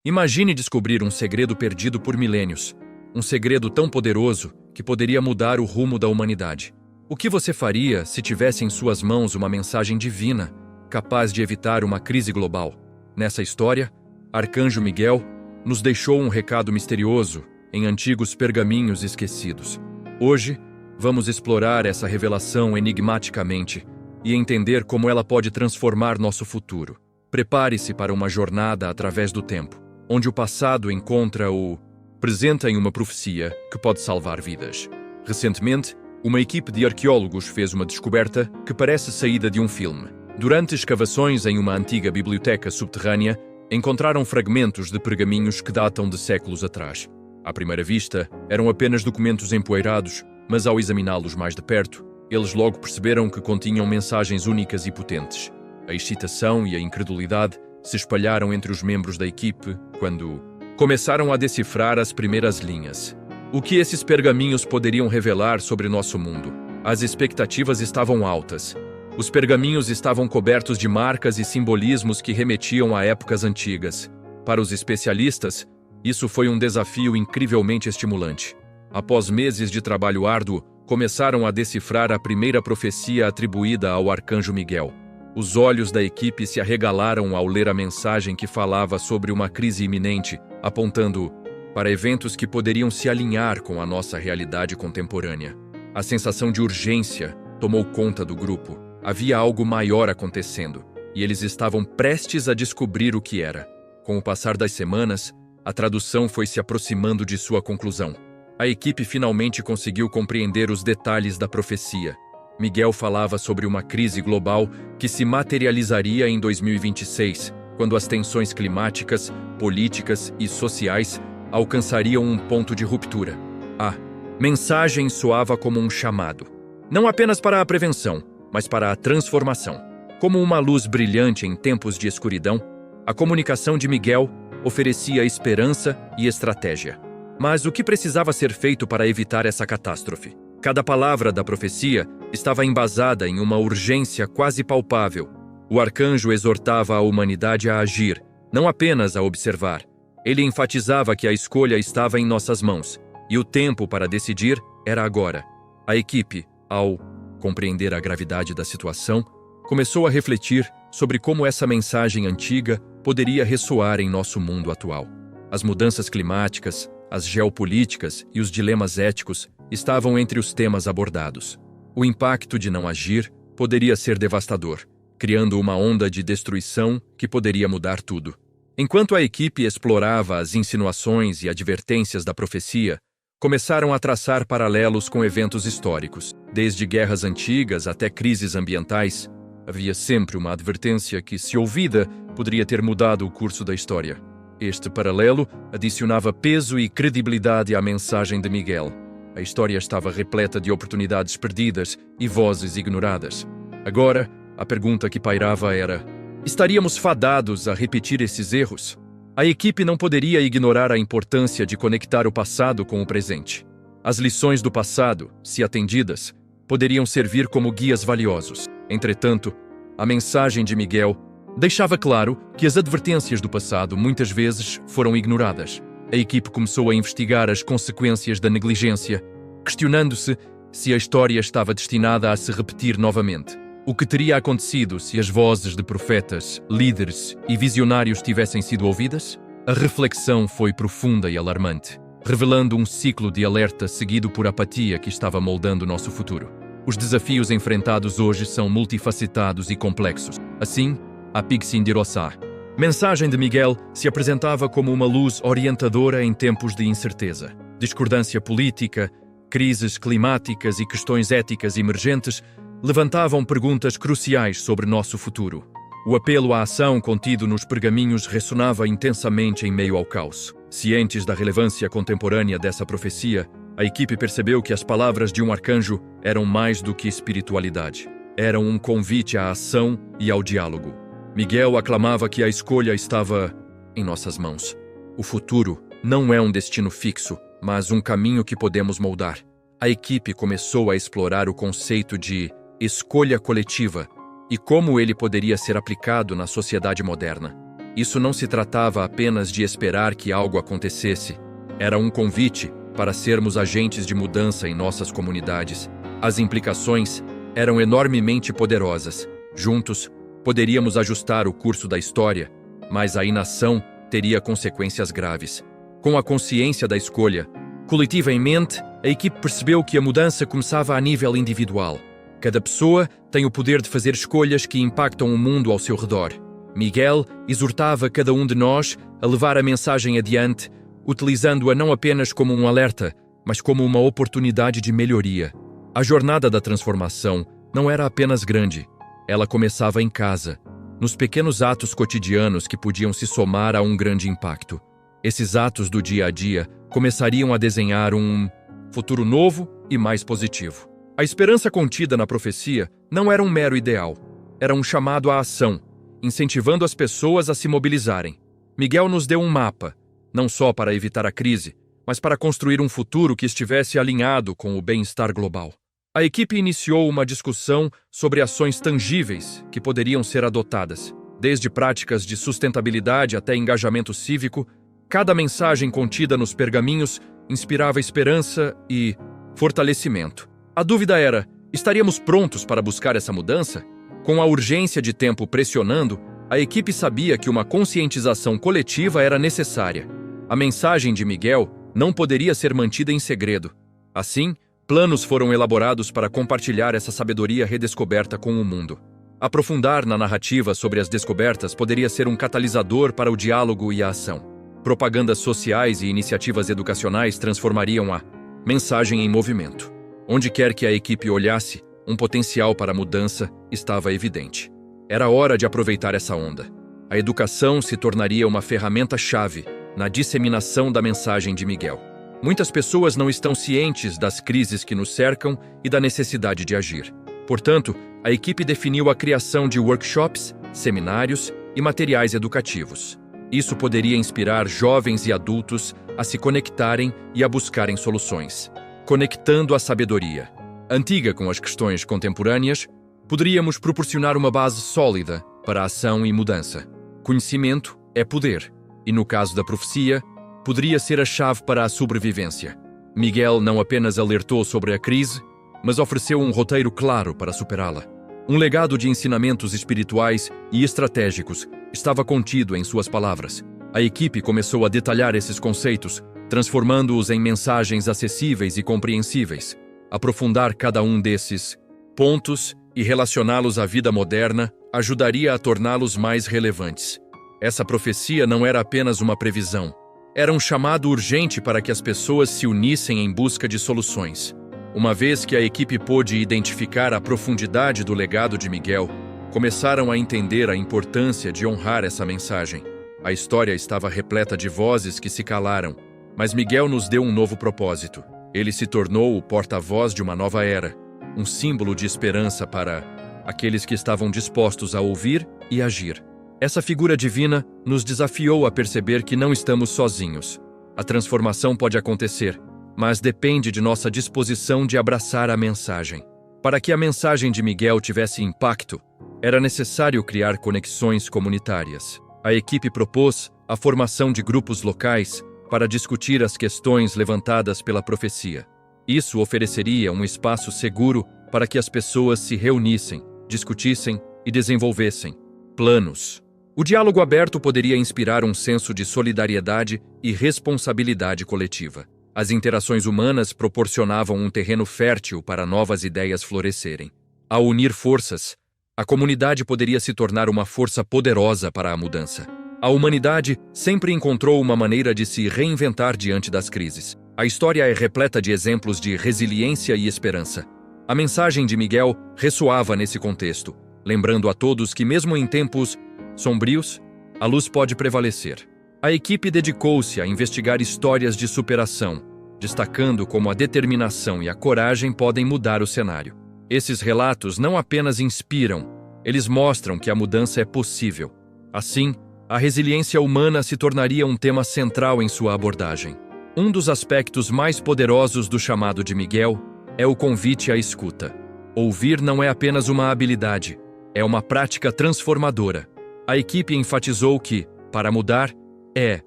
Imagine descobrir um segredo perdido por milênios. Um segredo tão poderoso que poderia mudar o rumo da humanidade. O que você faria se tivesse em suas mãos uma mensagem divina, capaz de evitar uma crise global? Nessa história, Arcanjo Miguel nos deixou um recado misterioso em antigos pergaminhos esquecidos. Hoje, vamos explorar essa revelação enigmaticamente e entender como ela pode transformar nosso futuro. Prepare-se para uma jornada através do tempo, onde o passado encontra o presente em uma profecia que pode salvar vidas. Recentemente, uma equipe de arqueólogos fez uma descoberta que parece saída de um filme. Durante escavações em uma antiga biblioteca subterrânea, encontraram fragmentos de pergaminhos que datam de séculos atrás. À primeira vista, eram apenas documentos empoeirados, mas ao examiná-los mais de perto, eles logo perceberam que continham mensagens únicas e potentes. A excitação e a incredulidade se espalharam entre os membros da equipe quando começaram a decifrar as primeiras linhas. O que esses pergaminhos poderiam revelar sobre nosso mundo? As expectativas estavam altas. Os pergaminhos estavam cobertos de marcas e simbolismos que remetiam a épocas antigas. Para os especialistas, isso foi um desafio incrivelmente estimulante. Após meses de trabalho árduo, começaram a decifrar a primeira profecia atribuída ao Arcanjo Miguel. Os olhos da equipe se arregalaram ao ler a mensagem que falava sobre uma crise iminente, apontando para eventos que poderiam se alinhar com a nossa realidade contemporânea. A sensação de urgência tomou conta do grupo. Havia algo maior acontecendo, e eles estavam prestes a descobrir o que era. Com o passar das semanas, a tradução foi se aproximando de sua conclusão. A equipe finalmente conseguiu compreender os detalhes da profecia. Miguel falava sobre uma crise global que se materializaria em 2026, quando as tensões climáticas, políticas e sociais alcançariam um ponto de ruptura. A mensagem soava como um chamado, não apenas para a prevenção, mas para a transformação. Como uma luz brilhante em tempos de escuridão, a comunicação de Miguel oferecia esperança e estratégia. Mas o que precisava ser feito para evitar essa catástrofe? Cada palavra da profecia estava embasada em uma urgência quase palpável. O arcanjo exortava a humanidade a agir, não apenas a observar. Ele enfatizava que a escolha estava em nossas mãos, e o tempo para decidir era agora. A equipe, ao compreender a gravidade da situação, começou a refletir sobre como essa mensagem antiga poderia ressoar em nosso mundo atual. As mudanças climáticas, as geopolíticas e os dilemas éticos estavam entre os temas abordados. O impacto de não agir poderia ser devastador, criando uma onda de destruição que poderia mudar tudo. Enquanto a equipe explorava as insinuações e advertências da profecia, começaram a traçar paralelos com eventos históricos. Desde guerras antigas até crises ambientais, havia sempre uma advertência que, se ouvida, poderia ter mudado o curso da história. Este paralelo adicionava peso e credibilidade à mensagem de Miguel. A história estava repleta de oportunidades perdidas e vozes ignoradas. Agora, a pergunta que pairava era: estaríamos fadados a repetir esses erros? A equipe não poderia ignorar a importância de conectar o passado com o presente. As lições do passado, se atendidas, poderiam servir como guias valiosos. Entretanto, a mensagem de Miguel deixava claro que as advertências do passado muitas vezes foram ignoradas. A equipe começou a investigar as consequências da negligência, questionando-se se a história estava destinada a se repetir novamente. O que teria acontecido se as vozes de profetas, líderes e visionários tivessem sido ouvidas? A reflexão foi profunda e alarmante, revelando um ciclo de alerta seguido por apatia que estava moldando nosso futuro. Os desafios enfrentados hoje são multifacetados e complexos. Assim, a Pixindirossá. Mensagem de Miguel se apresentava como uma luz orientadora em tempos de incerteza. Discordância política, crises climáticas e questões éticas emergentes levantavam perguntas cruciais sobre nosso futuro. O apelo à ação contido nos pergaminhos ressonava intensamente em meio ao caos. Cientes da relevância contemporânea dessa profecia, a equipe percebeu que as palavras de um arcanjo eram mais do que espiritualidade. Eram um convite à ação e ao diálogo. Miguel aclamava que a escolha estava em nossas mãos. O futuro não é um destino fixo, mas um caminho que podemos moldar. A equipe começou a explorar o conceito de escolha coletiva e como ele poderia ser aplicado na sociedade moderna. Isso não se tratava apenas de esperar que algo acontecesse. Era um convite para sermos agentes de mudança em nossas comunidades. As implicações eram enormemente poderosas. Juntos, poderíamos ajustar o curso da história, mas a inação teria consequências graves. Com a consciência da escolha coletiva em mente, a equipe percebeu que a mudança começava a nível individual. Cada pessoa tem o poder de fazer escolhas que impactam o mundo ao seu redor. Miguel exortava cada um de nós a levar a mensagem adiante, utilizando-a não apenas como um alerta, mas como uma oportunidade de melhoria. A jornada da transformação não era apenas grande. Ela começava em casa, nos pequenos atos cotidianos que podiam se somar a um grande impacto. Esses atos do dia a dia começariam a desenhar um futuro novo e mais positivo. A esperança contida na profecia não era um mero ideal, era um chamado à ação, incentivando as pessoas a se mobilizarem. Miguel nos deu um mapa, não só para evitar a crise, mas para construir um futuro que estivesse alinhado com o bem-estar global. A equipe iniciou uma discussão sobre ações tangíveis que poderiam ser adotadas. Desde práticas de sustentabilidade até engajamento cívico, cada mensagem contida nos pergaminhos inspirava esperança e fortalecimento. A dúvida era: estaríamos prontos para buscar essa mudança? Com a urgência de tempo pressionando, a equipe sabia que uma conscientização coletiva era necessária. A mensagem de Miguel não poderia ser mantida em segredo. Assim, planos foram elaborados para compartilhar essa sabedoria redescoberta com o mundo. Aprofundar na narrativa sobre as descobertas poderia ser um catalisador para o diálogo e a ação. Propagandas sociais e iniciativas educacionais transformariam a mensagem em movimento. Onde quer que a equipe olhasse, um potencial para a mudança estava evidente. Era hora de aproveitar essa onda. A educação se tornaria uma ferramenta-chave na disseminação da mensagem de Miguel. Muitas pessoas não estão cientes das crises que nos cercam e da necessidade de agir. Portanto, a equipe definiu a criação de workshops, seminários e materiais educativos. Isso poderia inspirar jovens e adultos a se conectarem e a buscarem soluções. Conectando a sabedoria antiga com as questões contemporâneas, poderíamos proporcionar uma base sólida para a ação e mudança. Conhecimento é poder, e no caso da profecia, poderia ser a chave para a sobrevivência. Miguel não apenas alertou sobre a crise, mas ofereceu um roteiro claro para superá-la. Um legado de ensinamentos espirituais e estratégicos estava contido em suas palavras. A equipe começou a detalhar esses conceitos, transformando-os em mensagens acessíveis e compreensíveis. Aprofundar cada um desses pontos e relacioná-los à vida moderna ajudaria a torná-los mais relevantes. Essa profecia não era apenas uma previsão. Era um chamado urgente para que as pessoas se unissem em busca de soluções. Uma vez que a equipe pôde identificar a profundidade do legado de Miguel, começaram a entender a importância de honrar essa mensagem. A história estava repleta de vozes que se calaram, mas Miguel nos deu um novo propósito. Ele se tornou o porta-voz de uma nova era, um símbolo de esperança para aqueles que estavam dispostos a ouvir e agir. Essa figura divina nos desafiou a perceber que não estamos sozinhos. A transformação pode acontecer, mas depende de nossa disposição de abraçar a mensagem. Para que a mensagem de Miguel tivesse impacto, era necessário criar conexões comunitárias. A equipe propôs a formação de grupos locais para discutir as questões levantadas pela profecia. Isso ofereceria um espaço seguro para que as pessoas se reunissem, discutissem e desenvolvessem planos. O diálogo aberto poderia inspirar um senso de solidariedade e responsabilidade coletiva. As interações humanas proporcionavam um terreno fértil para novas ideias florescerem. Ao unir forças, a comunidade poderia se tornar uma força poderosa para a mudança. A humanidade sempre encontrou uma maneira de se reinventar diante das crises. A história é repleta de exemplos de resiliência e esperança. A mensagem de Miguel ressoava nesse contexto, lembrando a todos que mesmo em tempos sombrios, a luz pode prevalecer. A equipe dedicou-se a investigar histórias de superação, destacando como a determinação e a coragem podem mudar o cenário. Esses relatos não apenas inspiram, eles mostram que a mudança é possível. Assim, a resiliência humana se tornaria um tema central em sua abordagem. Um dos aspectos mais poderosos do chamado de Miguel é o convite à escuta. Ouvir não é apenas uma habilidade, é uma prática transformadora. A equipe enfatizou que, Para mudar, é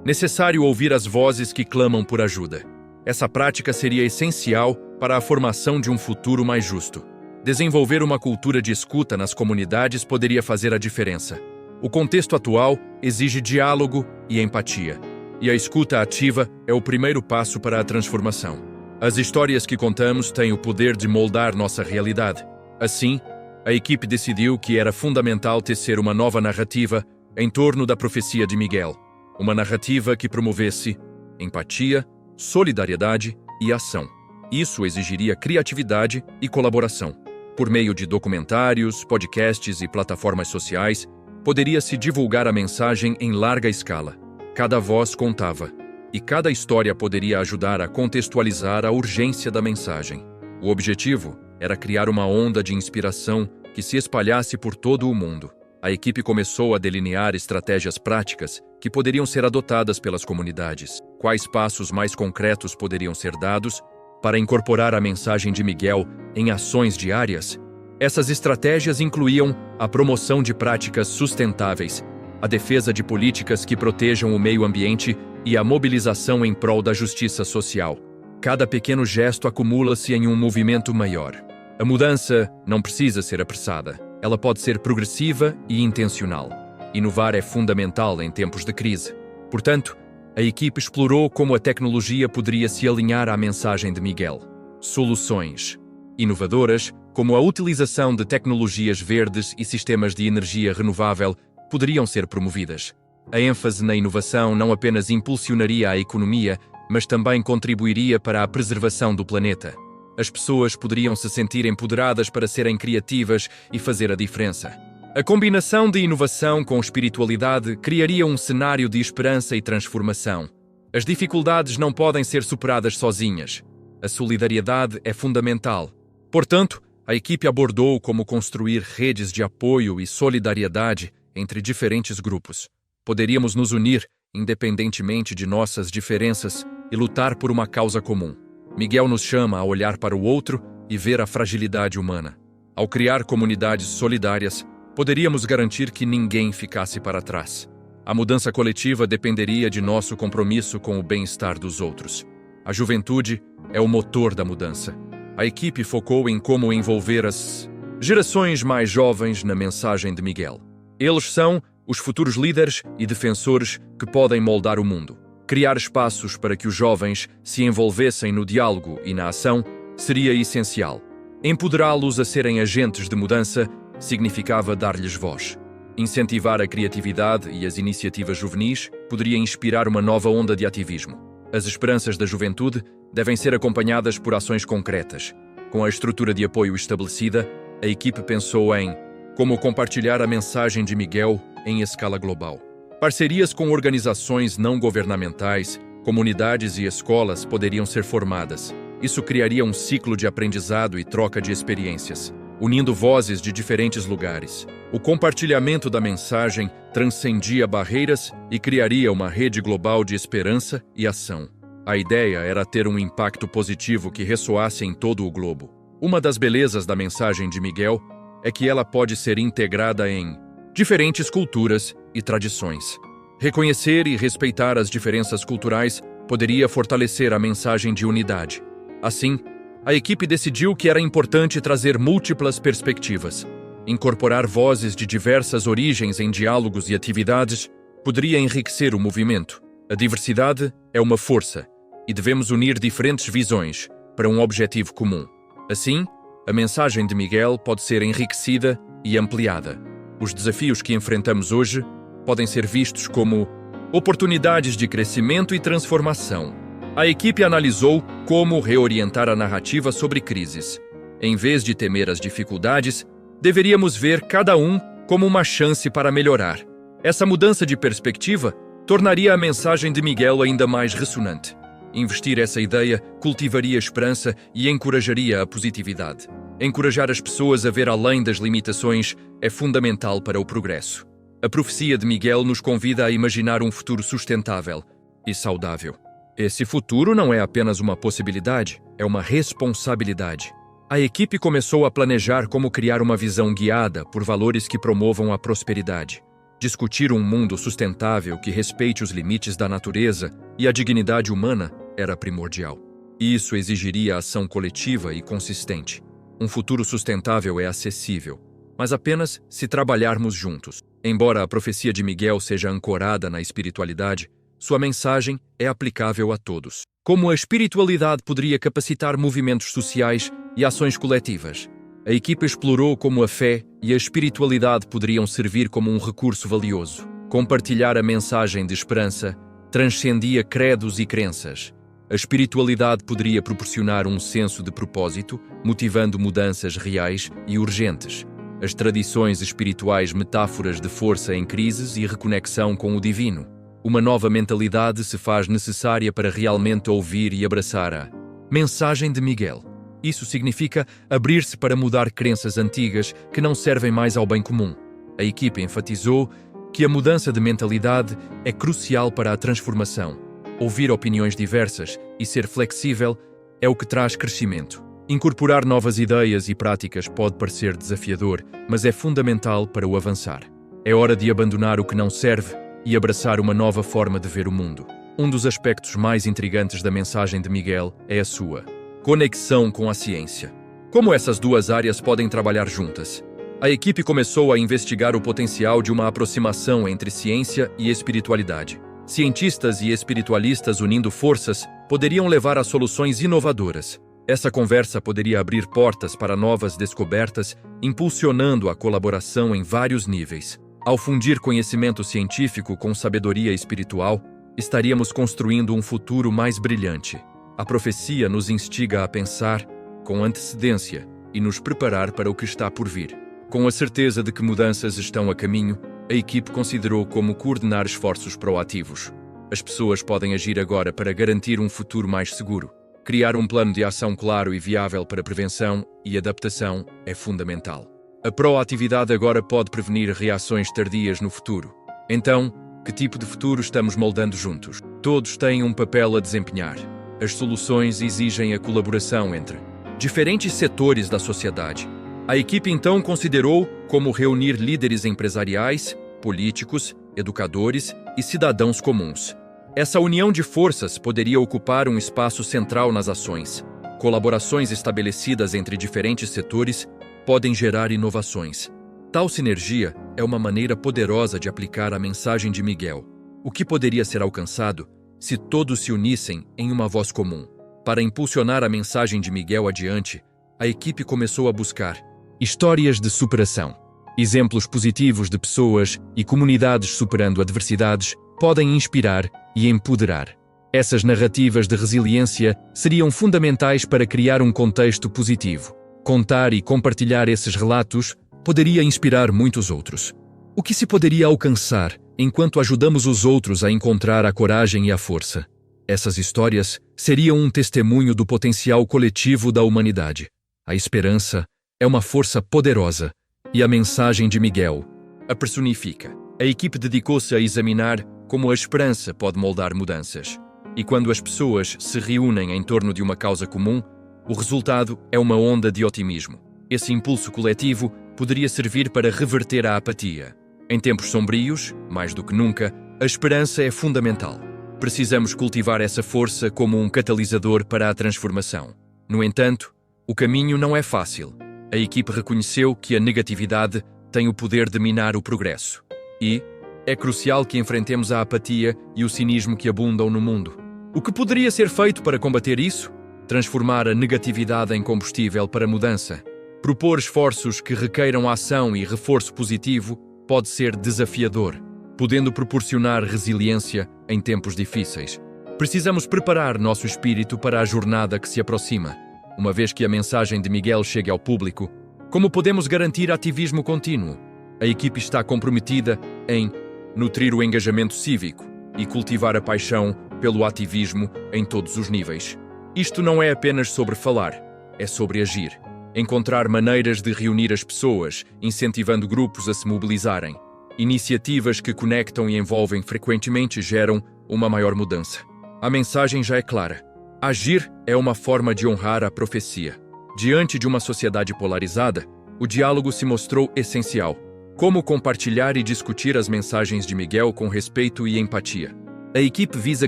necessário ouvir as vozes que clamam por ajuda. Essa prática seria essencial para a formação de um futuro mais justo. Desenvolver uma cultura de escuta nas comunidades poderia fazer a diferença. O contexto atual exige diálogo e empatia, e a escuta ativa é o primeiro passo para a transformação. As histórias que contamos têm o poder de moldar nossa realidade. Assim, a equipe decidiu que era fundamental tecer uma nova narrativa em torno da profecia de Miguel. Uma narrativa que promovesse empatia, solidariedade e ação. Isso exigiria criatividade e colaboração. Por meio de documentários, podcasts e plataformas sociais, poderia-se divulgar a mensagem em larga escala. Cada voz contava, e cada história poderia ajudar a contextualizar a urgência da mensagem. O objetivo era criar uma onda de inspiração que se espalhasse por todo o mundo. A equipe começou a delinear estratégias práticas que poderiam ser adotadas pelas comunidades. Quais passos mais concretos poderiam ser dados para incorporar a mensagem de Miguel em ações diárias? Essas estratégias incluíam a promoção de práticas sustentáveis, a defesa de políticas que protejam o meio ambiente e a mobilização em prol da justiça social. Cada pequeno gesto acumula-se em um movimento maior. A mudança não precisa ser apressada. Ela pode ser progressiva e intencional. Inovar é fundamental em tempos de crise. Portanto, a equipe explorou como a tecnologia poderia se alinhar à mensagem de Miguel. Soluções inovadoras, como a utilização de tecnologias verdes e sistemas de energia renovável, poderiam ser promovidas. A ênfase na inovação não apenas impulsionaria a economia, mas também contribuiria para a preservação do planeta. As pessoas poderiam se sentir empoderadas para serem criativas e fazer a diferença. A combinação de inovação com espiritualidade criaria um cenário de esperança e transformação. As dificuldades não podem ser superadas sozinhas. A solidariedade é fundamental. Portanto, a equipe abordou como construir redes de apoio e solidariedade entre diferentes grupos. Poderíamos nos unir, independentemente de nossas diferenças, e lutar por uma causa comum. Miguel nos chama a olhar para o outro e ver a fragilidade humana. Ao criar comunidades solidárias, poderíamos garantir que ninguém ficasse para trás. A mudança coletiva dependeria de nosso compromisso com o bem-estar dos outros. A juventude é o motor da mudança. A equipe focou em como envolver as gerações mais jovens na mensagem de Miguel. Eles são os futuros líderes e defensores que podem moldar o mundo. Criar espaços para que os jovens se envolvessem no diálogo e na ação seria essencial. Empoderá-los a serem agentes de mudança significava dar-lhes voz. Incentivar a criatividade e as iniciativas juvenis poderia inspirar uma nova onda de ativismo. As esperanças da juventude devem ser acompanhadas por ações concretas. Com a estrutura de apoio estabelecida, a equipe pensou em como compartilhar a mensagem de Miguel em escala global. Parcerias com organizações não governamentais, comunidades e escolas poderiam ser formadas. Isso criaria um ciclo de aprendizado e troca de experiências, unindo vozes de diferentes lugares. O compartilhamento da mensagem transcendia barreiras e criaria uma rede global de esperança e ação. A ideia era ter um impacto positivo que ressoasse em todo o globo. Uma das belezas da mensagem de Miguel é que ela pode ser integrada em diferentes culturas e tradições. Reconhecer e respeitar as diferenças culturais poderia fortalecer a mensagem de unidade. Assim, a equipe decidiu que era importante trazer múltiplas perspectivas. Incorporar vozes de diversas origens em diálogos e atividades poderia enriquecer o movimento. A diversidade é uma força e devemos unir diferentes visões para um objetivo comum. Assim, a mensagem de Miguel pode ser enriquecida e ampliada. Os desafios que enfrentamos hoje podem ser vistos como oportunidades de crescimento e transformação. A equipe analisou como reorientar a narrativa sobre crises. Em vez de temer as dificuldades, deveríamos ver cada um como uma chance para melhorar. Essa mudança de perspectiva tornaria a mensagem de Miguel ainda mais ressonante. Investir essa ideia cultivaria a esperança e encorajaria a positividade. Encorajar as pessoas a ver além das limitações é fundamental para o progresso. A profecia de Miguel nos convida a imaginar um futuro sustentável e saudável. Esse futuro não é apenas uma possibilidade, é uma responsabilidade. A equipe começou a planejar como criar uma visão guiada por valores que promovam a prosperidade. Discutir um mundo sustentável que respeite os limites da natureza e a dignidade humana era primordial. Isso exigiria ação coletiva e consistente. Um futuro sustentável é acessível, mas apenas se trabalharmos juntos. Embora a profecia de Miguel seja ancorada na espiritualidade, sua mensagem é aplicável a todos. Como a espiritualidade poderia capacitar movimentos sociais e ações coletivas? A equipa explorou como a fé e a espiritualidade poderiam servir como um recurso valioso. Compartilhar a mensagem de esperança transcendia credos e crenças. A espiritualidade poderia proporcionar um senso de propósito, motivando mudanças reais e urgentes. As tradições espirituais, metáforas de força em crises e reconexão com o divino. Uma nova mentalidade se faz necessária para realmente ouvir e abraçar a mensagem de Miguel. Isso significa abrir-se para mudar crenças antigas que não servem mais ao bem comum. A equipe enfatizou que a mudança de mentalidade é crucial para a transformação. Ouvir opiniões diversas e ser flexível é o que traz crescimento. Incorporar novas ideias e práticas pode parecer desafiador, mas é fundamental para o avançar. É hora de abandonar o que não serve e abraçar uma nova forma de ver o mundo. Um dos aspectos mais intrigantes da mensagem de Miguel é a sua conexão com a ciência. Como essas duas áreas podem trabalhar juntas? A equipe começou a investigar o potencial de uma aproximação entre ciência e espiritualidade. Cientistas e espiritualistas unindo forças poderiam levar a soluções inovadoras. Essa conversa poderia abrir portas para novas descobertas, impulsionando a colaboração em vários níveis. Ao fundir conhecimento científico com sabedoria espiritual, estaríamos construindo um futuro mais brilhante. A profecia nos instiga a pensar com antecedência e nos preparar para o que está por vir. Com a certeza de que mudanças estão a caminho, a equipe considerou como coordenar esforços proativos. As pessoas podem agir agora para garantir um futuro mais seguro. Criar um plano de ação claro e viável para prevenção e adaptação é fundamental. A proatividade agora pode prevenir reações tardias no futuro. Então, que tipo de futuro estamos moldando juntos? Todos têm um papel a desempenhar. As soluções exigem a colaboração entre diferentes setores da sociedade. A equipe então considerou como reunir líderes empresariais, políticos, educadores e cidadãos comuns. Essa união de forças poderia ocupar um espaço central nas ações. Colaborações estabelecidas entre diferentes setores podem gerar inovações. Tal sinergia é uma maneira poderosa de aplicar a mensagem de Miguel. O que poderia ser alcançado se todos se unissem em uma voz comum? Para impulsionar a mensagem de Miguel adiante, a equipe começou a buscar histórias de superação. Exemplos positivos de pessoas e comunidades superando adversidades podem inspirar e empoderar. Essas narrativas de resiliência seriam fundamentais para criar um contexto positivo. Contar e compartilhar esses relatos poderia inspirar muitos outros. O que se poderia alcançar enquanto ajudamos os outros a encontrar a coragem e a força? Essas histórias seriam um testemunho do potencial coletivo da humanidade. A esperança é uma força poderosa, e a mensagem de Miguel a personifica. A equipe dedicou-se a examinar como a esperança pode moldar mudanças. E quando as pessoas se reúnem em torno de uma causa comum, o resultado é uma onda de otimismo. Esse impulso coletivo poderia servir para reverter a apatia. Em tempos sombrios, mais do que nunca, a esperança é fundamental. Precisamos cultivar essa força como um catalisador para a transformação. No entanto, o caminho não é fácil. A equipe reconheceu que a negatividade tem o poder de minar o progresso. E é crucial que enfrentemos a apatia e o cinismo que abundam no mundo. O que poderia ser feito para combater isso? Transformar a negatividade em combustível para a mudança. Propor esforços que requeiram ação e reforço positivo pode ser desafiador, podendo proporcionar resiliência em tempos difíceis. Precisamos preparar nosso espírito para a jornada que se aproxima. Uma vez que a mensagem de Miguel chegue ao público, como podemos garantir ativismo contínuo? A equipe está comprometida em nutrir o engajamento cívico e cultivar a paixão pelo ativismo em todos os níveis. Isto não é apenas sobre falar, é sobre agir. Encontrar maneiras de reunir as pessoas, incentivando grupos a se mobilizarem. Iniciativas que conectam e envolvem frequentemente geram uma maior mudança. A mensagem já é clara. Agir é uma forma de honrar a profecia. Diante de uma sociedade polarizada, o diálogo se mostrou essencial. Como compartilhar e discutir as mensagens de Miguel com respeito e empatia. A equipe visa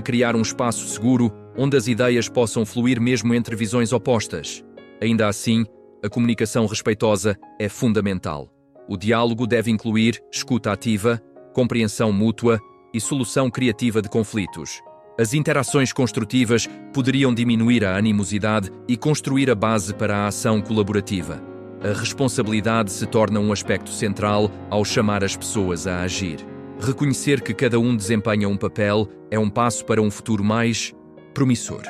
criar um espaço seguro onde as ideias possam fluir mesmo entre visões opostas. Ainda assim, a comunicação respeitosa é fundamental. O diálogo deve incluir escuta ativa, compreensão mútua e solução criativa de conflitos. As interações construtivas poderiam diminuir a animosidade e construir a base para a ação colaborativa. A responsabilidade se torna um aspecto central ao chamar as pessoas a agir. Reconhecer que cada um desempenha um papel é um passo para um futuro mais promissor.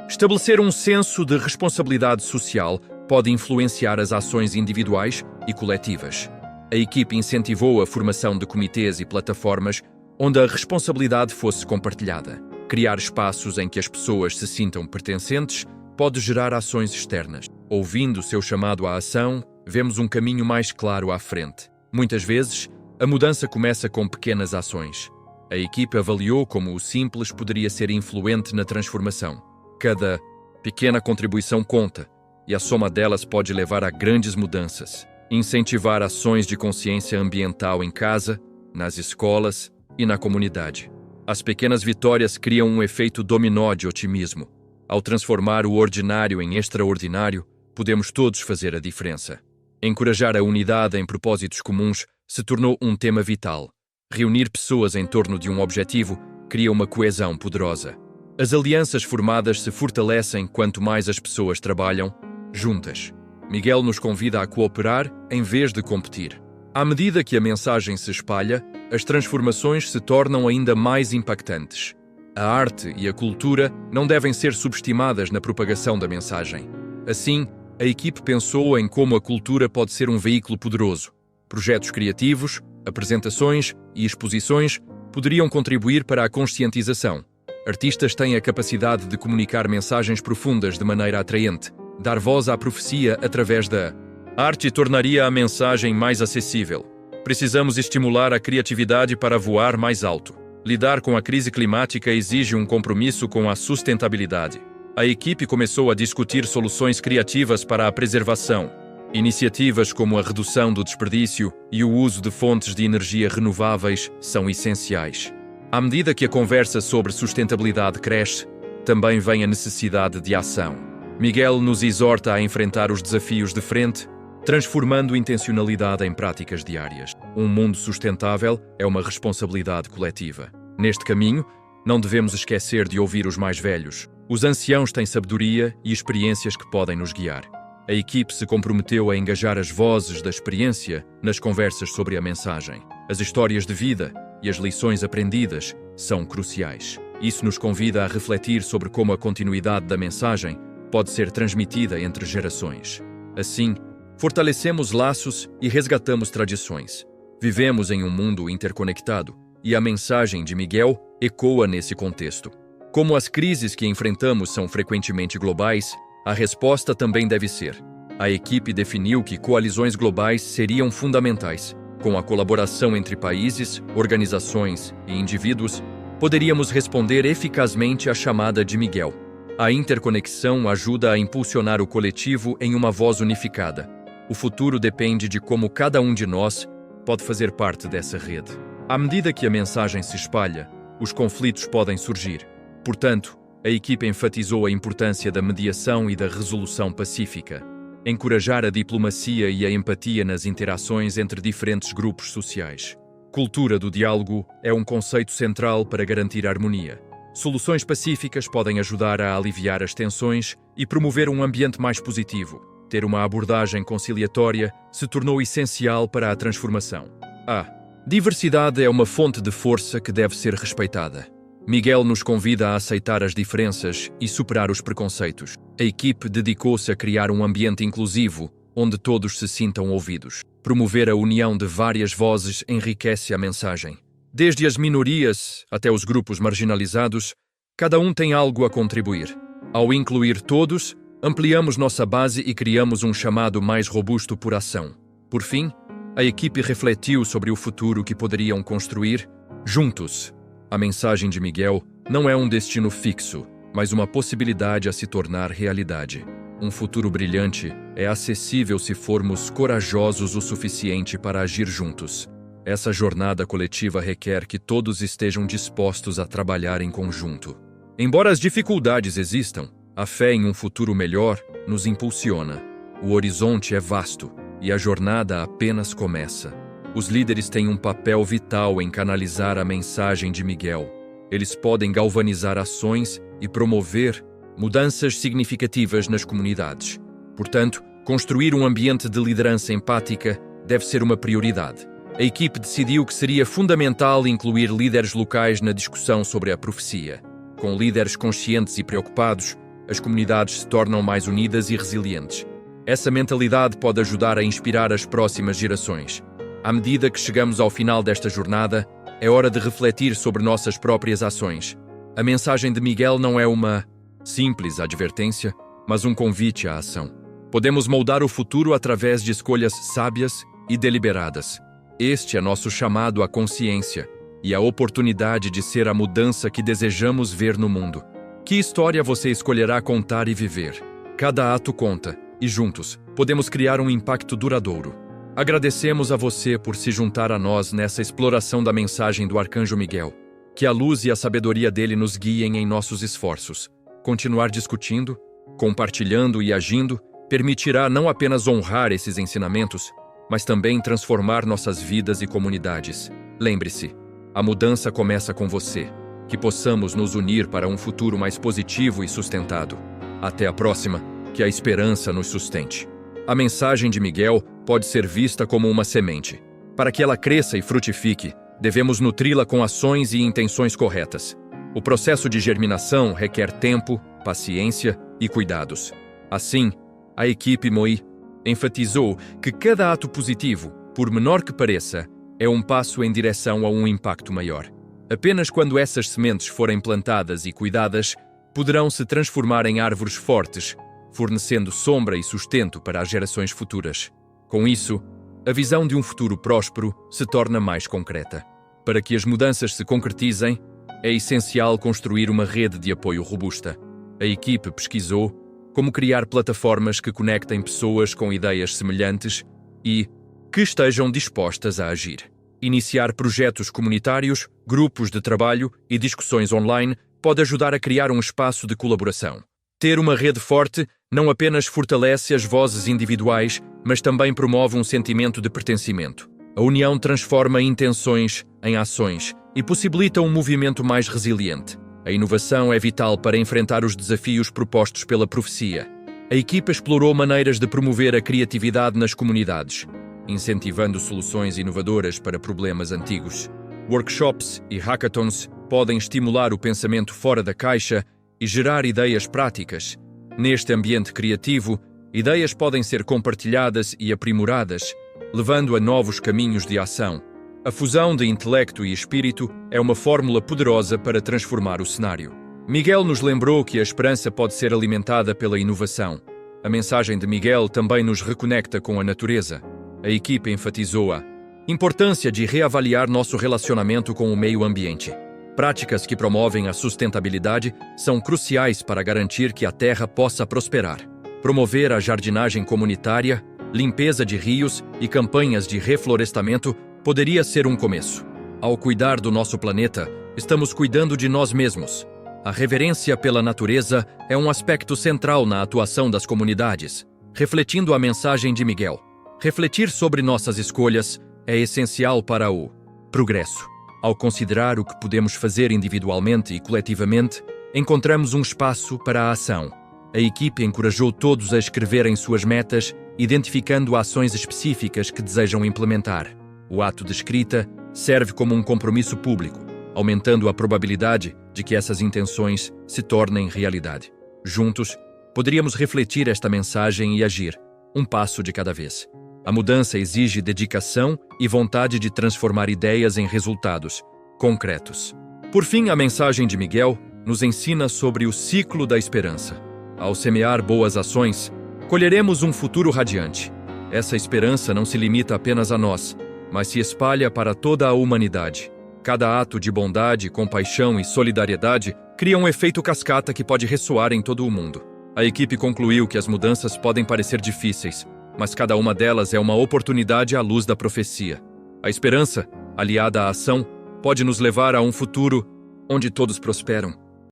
Estabelecer um senso de responsabilidade social pode influenciar as ações individuais e coletivas. A equipe incentivou a formação de comitês e plataformas onde a responsabilidade fosse compartilhada. Criar espaços em que as pessoas se sintam pertencentes pode gerar ações externas. Ouvindo seu chamado à ação, vemos um caminho mais claro à frente. Muitas vezes, a mudança começa com pequenas ações. A equipe avaliou como o simples poderia ser influente na transformação. Cada pequena contribuição conta, e a soma delas pode levar a grandes mudanças. Incentivar ações de consciência ambiental em casa, nas escolas e na comunidade. As pequenas vitórias criam um efeito dominó de otimismo. Ao transformar o ordinário em extraordinário, podemos todos fazer a diferença. Encorajar a unidade em propósitos comuns se tornou um tema vital. Reunir pessoas em torno de um objetivo cria uma coesão poderosa. As alianças formadas se fortalecem quanto mais as pessoas trabalham juntas. Miguel nos convida a cooperar em vez de competir. À medida que a mensagem se espalha, as transformações se tornam ainda mais impactantes. A arte e a cultura não devem ser subestimadas na propagação da mensagem. Assim, a equipe pensou em como a cultura pode ser um veículo poderoso. Projetos criativos, apresentações e exposições poderiam contribuir para a conscientização. Artistas têm a capacidade de comunicar mensagens profundas de maneira atraente. Dar voz à profecia através da arte tornaria a mensagem mais acessível. Precisamos estimular a criatividade para voar mais alto. Lidar com a crise climática exige um compromisso com a sustentabilidade. A equipe começou a discutir soluções criativas para a preservação. Iniciativas como a redução do desperdício e o uso de fontes de energia renováveis são essenciais. À medida que a conversa sobre sustentabilidade cresce, também vem a necessidade de ação. Miguel nos exorta a enfrentar os desafios de frente, transformando intencionalidade em práticas diárias. Um mundo sustentável é uma responsabilidade coletiva. Neste caminho, não devemos esquecer de ouvir os mais velhos. Os anciãos têm sabedoria e experiências que podem nos guiar. A equipe se comprometeu a engajar as vozes da experiência nas conversas sobre a mensagem. As histórias de vida e as lições aprendidas são cruciais. Isso nos convida a refletir sobre como a continuidade da mensagem pode ser transmitida entre gerações. Assim, fortalecemos laços e resgatamos tradições. Vivemos em um mundo interconectado, e a mensagem de Miguel ecoa nesse contexto. Como as crises que enfrentamos são frequentemente globais, a resposta também deve ser. A equipe definiu que coalizões globais seriam fundamentais. Com a colaboração entre países, organizações e indivíduos, poderíamos responder eficazmente à chamada de Miguel. A interconexão ajuda a impulsionar o coletivo em uma voz unificada. O futuro depende de como cada um de nós pode fazer parte dessa rede. À medida que a mensagem se espalha, os conflitos podem surgir. Portanto, a equipe enfatizou a importância da mediação e da resolução pacífica. Encorajar a diplomacia e a empatia nas interações entre diferentes grupos sociais. Cultura do diálogo é um conceito central para garantir a harmonia. Soluções pacíficas podem ajudar a aliviar as tensões e promover um ambiente mais positivo. Ter uma abordagem conciliatória se tornou essencial para a transformação. A diversidade é uma fonte de força que deve ser respeitada. Miguel nos convida a aceitar as diferenças e superar os preconceitos. A equipe dedicou-se a criar um ambiente inclusivo, onde todos se sintam ouvidos. Promover a união de várias vozes enriquece a mensagem. Desde as minorias até os grupos marginalizados, cada um tem algo a contribuir. Ao incluir todos, ampliamos nossa base e criamos um chamado mais robusto por ação. Por fim, a equipe refletiu sobre o futuro que poderiam construir juntos. A mensagem de Miguel não é um destino fixo, mas uma possibilidade a se tornar realidade. Um futuro brilhante é acessível se formos corajosos o suficiente para agir juntos. Essa jornada coletiva requer que todos estejam dispostos a trabalhar em conjunto. Embora as dificuldades existam, a fé em um futuro melhor nos impulsiona. O horizonte é vasto e a jornada apenas começa. Os líderes têm um papel vital em canalizar a mensagem de Miguel. Eles podem galvanizar ações e promover mudanças significativas nas comunidades. Portanto, construir um ambiente de liderança empática deve ser uma prioridade. A equipe decidiu que seria fundamental incluir líderes locais na discussão sobre a profecia. Com líderes conscientes e preocupados, as comunidades se tornam mais unidas e resilientes. Essa mentalidade pode ajudar a inspirar as próximas gerações. À medida que chegamos ao final desta jornada, é hora de refletir sobre nossas próprias ações. A mensagem de Miguel não é uma simples advertência, mas um convite à ação. Podemos moldar o futuro através de escolhas sábias e deliberadas. Este é nosso chamado à consciência e a oportunidade de ser a mudança que desejamos ver no mundo. Que história você escolherá contar e viver? Cada ato conta, e juntos, podemos criar um impacto duradouro. Agradecemos a você por se juntar a nós nessa exploração da mensagem do Arcanjo Miguel. Que a luz e a sabedoria dele nos guiem em nossos esforços. Continuar discutindo, compartilhando e agindo permitirá não apenas honrar esses ensinamentos, mas também transformar nossas vidas e comunidades. Lembre-se, a mudança começa com você. Que possamos nos unir para um futuro mais positivo e sustentado. Até a próxima, que a esperança nos sustente. A mensagem de Miguel pode ser vista como uma semente. Para que ela cresça e frutifique, devemos nutri-la com ações e intenções corretas. O processo de germinação requer tempo, paciência e cuidados. Assim, a equipe MOI enfatizou que cada ato positivo, por menor que pareça, é um passo em direção a um impacto maior. Apenas quando essas sementes forem plantadas e cuidadas, poderão se transformar em árvores fortes, fornecendo sombra e sustento para as gerações futuras. Com isso, a visão de um futuro próspero se torna mais concreta. Para que as mudanças se concretizem, é essencial construir uma rede de apoio robusta. A equipe pesquisou como criar plataformas que conectem pessoas com ideias semelhantes e que estejam dispostas a agir. Iniciar projetos comunitários, grupos de trabalho e discussões online pode ajudar a criar um espaço de colaboração. Ter uma rede forte não apenas fortalece as vozes individuais, mas também promove um sentimento de pertencimento. A união transforma intenções em ações e possibilita um movimento mais resiliente. A inovação é vital para enfrentar os desafios propostos pela profecia. A equipa explorou maneiras de promover a criatividade nas comunidades, incentivando soluções inovadoras para problemas antigos. Workshops e hackathons podem estimular o pensamento fora da caixa e gerar ideias práticas. Neste ambiente criativo, ideias podem ser compartilhadas e aprimoradas, levando a novos caminhos de ação. A fusão de intelecto e espírito é uma fórmula poderosa para transformar o cenário. Miguel nos lembrou que a esperança pode ser alimentada pela inovação. A mensagem de Miguel também nos reconecta com a natureza. A equipe enfatizou a importância de reavaliar nosso relacionamento com o meio ambiente. Práticas que promovem a sustentabilidade são cruciais para garantir que a terra possa prosperar. Promover a jardinagem comunitária, limpeza de rios e campanhas de reflorestamento poderia ser um começo. Ao cuidar do nosso planeta, estamos cuidando de nós mesmos. A reverência pela natureza é um aspecto central na atuação das comunidades, refletindo a mensagem de Miguel. Refletir sobre nossas escolhas é essencial para o progresso. Ao considerar o que podemos fazer individualmente e coletivamente, encontramos um espaço para a ação. A equipe encorajou todos a escreverem suas metas, identificando ações específicas que desejam implementar. O ato de escrita serve como um compromisso público, aumentando a probabilidade de que essas intenções se tornem realidade. Juntos, poderíamos refletir esta mensagem e agir, um passo de cada vez. A mudança exige dedicação e vontade de transformar ideias em resultados concretos. Por fim, a mensagem de Miguel nos ensina sobre o ciclo da esperança. Ao semear boas ações, colheremos um futuro radiante. Essa esperança não se limita apenas a nós, mas se espalha para toda a humanidade. Cada ato de bondade, compaixão e solidariedade cria um efeito cascata que pode ressoar em todo o mundo. A equipe concluiu que as mudanças podem parecer difíceis, mas cada uma delas é uma oportunidade à luz da profecia. A esperança, aliada à ação, pode nos levar a um futuro onde todos prosperam.